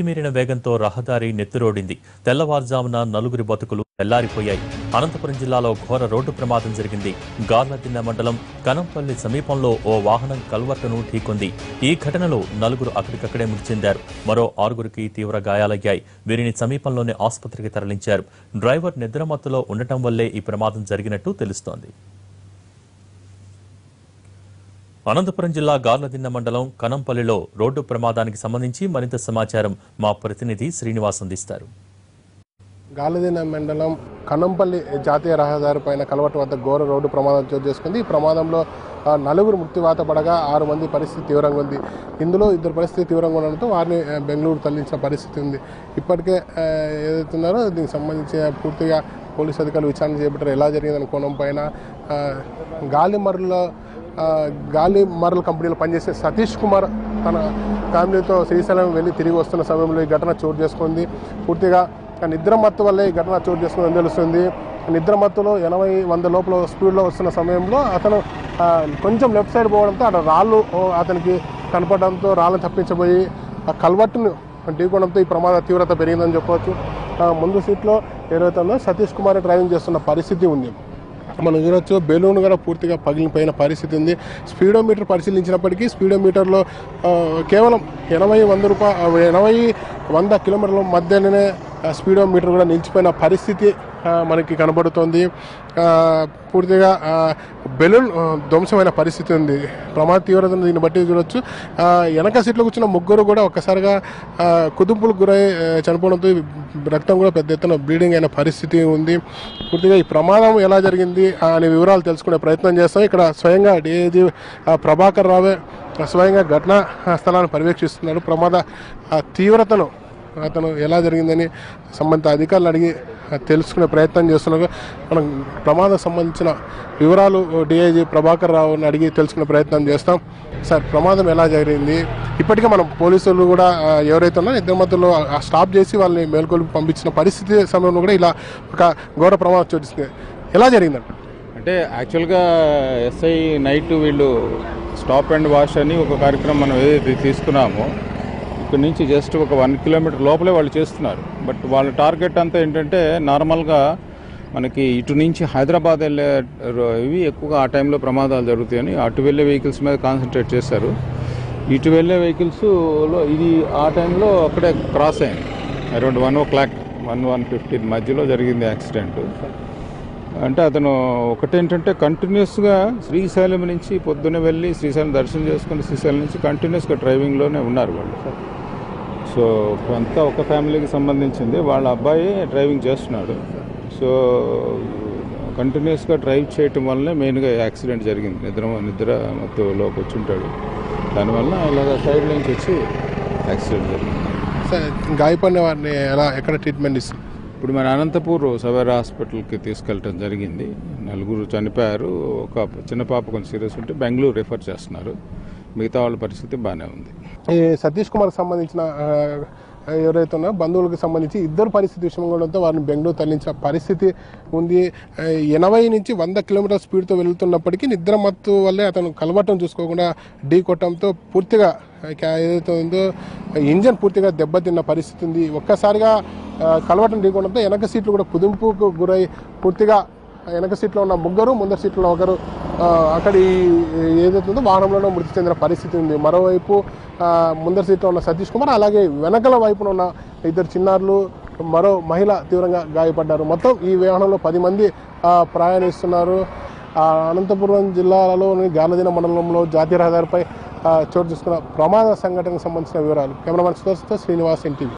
మితిమీరిన వేగంతో రహదారి నెత్తురోడింది. తెల్లవారుజామున నలుగురి బతుకులు తెల్లారిపోయాయి. అనంతపురం జిల్లాలో ఘోర రోడ్డు ప్రమాదం జరిగింది. గార్లదిన్నె మండలం కనంపల్లి సమీపంలో ఓ వాహనం కల్వర్టును ఢీకొంది. ఈ ఘటనలో నలుగురు అక్కడికక్కడే మృతి చెందారు. మరో 6గురికి తీవ్ర గాయాలయ్యాయి. వీరిని సమీపంలోని ఆసుపత్రికి తరలించారు. డ్రైవర్ నిద్రమత్తులో ఉండటం వల్లే ఈ ప్రమాదం జరిగినట్టు తెలుస్తోంది. అనంతపురం జిల్లా గార్లదిన్నె మండలం కనంపల్లిలో రోడ్డు ప్రమాదానికి సంబంధించి మరింత సమాచారం మా ప్రతినిధి శ్రీనివాస్ అందిస్తారు. గార్లదిన్నె మండలం కనంపల్లి జాతీయ రహదారి పైన కలవట వద్ద ఘోర రోడ్డు ప్రమాదం చోటు చేసుకుంది. ఈ ప్రమాదంలో 4 మృత్యువాత పడగా 6 మంది పరిస్థితి తీవ్రంగా ఉంది. ఇందులో 2 పరిస్థితి తీవ్రంగా ఉండడంతో వారిని బెంగళూరు తరలించిన పరిస్థితి ఉంది. ఇప్పటికే ఏదైతున్నారో దీనికి సంబంధించి పూర్తిగా పోలీసు అధికారులు విచారణ చేపట్టారు. ఎలా జరిగిందని కోణం పైన గాలిమర్ల కంపెనీలో పనిచేసే సతీష్ కుమార్ తన ఫ్యామిలీతో శ్రీశైలం వెళ్ళి తిరిగి వస్తున్న సమయంలో ఈ ఘటన చోటు చేసుకుంది. పూర్తిగా నిద్రమత్తు వల్లే ఈ ఘటన చోటు చేసుకుందని తెలుస్తుంది. నిద్రమత్తులో 80-100 లోపల స్పీడ్లో వస్తున్న సమయంలో అతను కొంచెం లెఫ్ట్ సైడ్ పోవడంతో అక్కడ రాళ్ళు అతనికి కనపడడంతో రాళ్ళని తప్పించబోయి ఆ కల్వర్టును ఢీకొనడంతో ఈ ప్రమాద తీవ్రత పెరిగిందని చెప్పవచ్చు. ముందు సీట్లో ఏదైతే ఉందో సతీష్ కుమార్ డ్రైవింగ్ చేస్తున్న పరిస్థితి ఉంది. మనం చూడొచ్చు బెలూన్ కూడా పూర్తిగా పగిలిపోయిన పరిస్థితి ఉంది. స్పీడోమీటర్ పరిశీలించినప్పటికీ స్పీడోమీటర్లో కేవలం 80-100 కిలోమీటర్ల మధ్యనే స్పీడోమీటర్ కూడా నిలిచిపోయిన పరిస్థితి మనకి కనబడుతోంది. పూర్తిగా బెలూన్ ధ్వంసమైన పరిస్థితి ఉంది. ప్రమాద తీవ్రతను దీన్ని బట్టి చూడొచ్చు. వెనక సీట్లో కూర్చున్న 3 కూడా ఒక్కసారిగా కుదుపులకు గురై చనిపోవడంతో రక్తం కూడా పెద్ద ఎత్తున బ్లీడింగ్ అయిన పరిస్థితి ఉంది. పూర్తిగా ఈ ప్రమాదం ఎలా జరిగింది అనే వివరాలు తెలుసుకునే ప్రయత్నం చేస్తాం. ఇక్కడ స్వయంగా డీఐజీ ప్రభాకర్ రావే స్వయంగా ఘటనా స్థలాన్ని పర్యవేక్షిస్తున్నారు. ప్రమాద తీవ్రతను అతను ఎలా జరిగిందని సంబంధిత అధికారులు అడిగి తెలుసుకునే ప్రయత్నం చేస్తున్నారు. మనం ప్రమాదం సంబంధించిన వివరాలు డీఐజీ ప్రభాకర్ రావుని అడిగి తెలుసుకునే ప్రయత్నం చేస్తాం. సార్, ప్రమాదం ఎలా జరిగింది? ఇప్పటికే మనం పోలీసులు కూడా ఎవరైతే ఉన్నారో ఇద్దరి మధ్యలో స్టాప్ చేసి వాళ్ళని మేల్కొల్పి పంపించిన పరిస్థితి సమయంలో కూడా ఇలా ఒక ఘోర ప్రమాదం చోటిస్తుంది. ఎలా జరిగిందంట అంటే యాక్చువల్గా ఎస్ఐ నైట్ వీళ్ళు స్టాప్ అండ్ వాష్ అని ఒక కార్యక్రమం మనం ఏదైతే తీసుకున్నామో ఇక్కడ నుంచి జస్ట్ ఒక 1 కిలోమీటర్ లోపలే వాళ్ళు చేస్తున్నారు. బట్ వాళ్ళ టార్గెట్ అంతా ఏంటంటే నార్మల్గా మనకి ఇటు నుంచి హైదరాబాద్ వెళ్ళే ఇవి ఎక్కువగా ఆ టైంలో ప్రమాదాలు జరుగుతాయని అటు వెళ్ళే వెహికల్స్ మీద కాన్సన్ట్రేట్ చేశారు. ఇటు వెళ్ళే వెహికల్స్లో ఇది ఆ టైంలో అక్కడే క్రాస్ అయింది. అరౌండ్ 1 o'clock 1:15 మధ్యలో జరిగింది యాక్సిడెంట్. అంటే అతను ఒకటేంటంటే కంటిన్యూస్గా శ్రీశైలం నుంచి పొద్దున్నే వెళ్ళి శ్రీశైలం దర్శనం చేసుకుని శ్రీశైలం నుంచి కంటిన్యూస్గా డ్రైవింగ్లోనే ఉన్నారు వాళ్ళు. సో కొంత ఒక ఫ్యామిలీకి సంబంధించింది. వాళ్ళ అబ్బాయి డ్రైవింగ్ చేస్తున్నాడు. సో కంటిన్యూస్గా డ్రైవ్ చేయటం వల్లనే మెయిన్గా యాక్సిడెంట్ జరిగింది. నిద్ర మత్తులోకి వచ్చి ఉంటాడు. దానివల్ల ఇలాగ సైడ్ నుంచి వచ్చి యాక్సిడెంట్ జరిగింది. సార్, గాయపడిన వారిని ఎక్కడ ట్రీట్మెంట్ ఇస్తుంది? ఇప్పుడు మన అనంతపూర్ సవేరా హాస్పిటల్కి తీసుకెళ్ళటం జరిగింది. 4 చనిపోయారు. ఒక చిన్న పాప కొంచెం సీరియస్ ఉంటే బెంగళూరు రిఫర్ చేస్తున్నారు. మిగతా వాళ్ళ పరిస్థితి బాగానే ఉంది. ఈ సతీష్ కుమార్ సంబంధించిన ఎవరైతే ఉన్నారో బంధువులకు సంబంధించి 2 పరిస్థితి విషయం ఉండడంతో వారిని బెంగళూరు తరలించిన పరిస్థితి ఉంది. 80-100 కిలోమీటర్ల స్పీడ్తో వెళ్తున్నప్పటికీ నిద్రమత్తు వల్లే అతను కలవటం చూసుకోకుండా ఢీ కొట్టడంతో పూర్తిగా ఏదైతే ఉందో ఇంజన్ పూర్తిగా దెబ్బతిన్న పరిస్థితి ఉంది. ఒక్కసారిగా కలవటం ఢీకొనడంతో వెనక సీట్లు కూడా కుదింపుకు గురై పూర్తిగా వెనక సీట్లో ఉన్న 3, ముందర సీట్లో 1 అక్కడి ఏదైతుందో వాహనంలోనే మృతి చెందిన పరిస్థితి ఉంది. మరోవైపు ముందర సీట్లో ఉన్న సతీష్ కుమార్, అలాగే వెనకల వైపున ఉన్న 2 చిన్నారులు, మరో మహిళ తీవ్రంగా గాయపడ్డారు. మొత్తం ఈ వాహనంలో 10 మంది ప్రయాణిస్తున్నారు. అనంతపురం జిల్లాలోని గార్లదిన్నె మండలంలో జాతీయ రహదారిపై చోటు చేసుకున్న ప్రమాద సంఘటనకు సంబంధించిన వివరాలు కెమెరామెన్ సుదర్శన్తో శ్రీనివాస్, ఎన్టీవీ.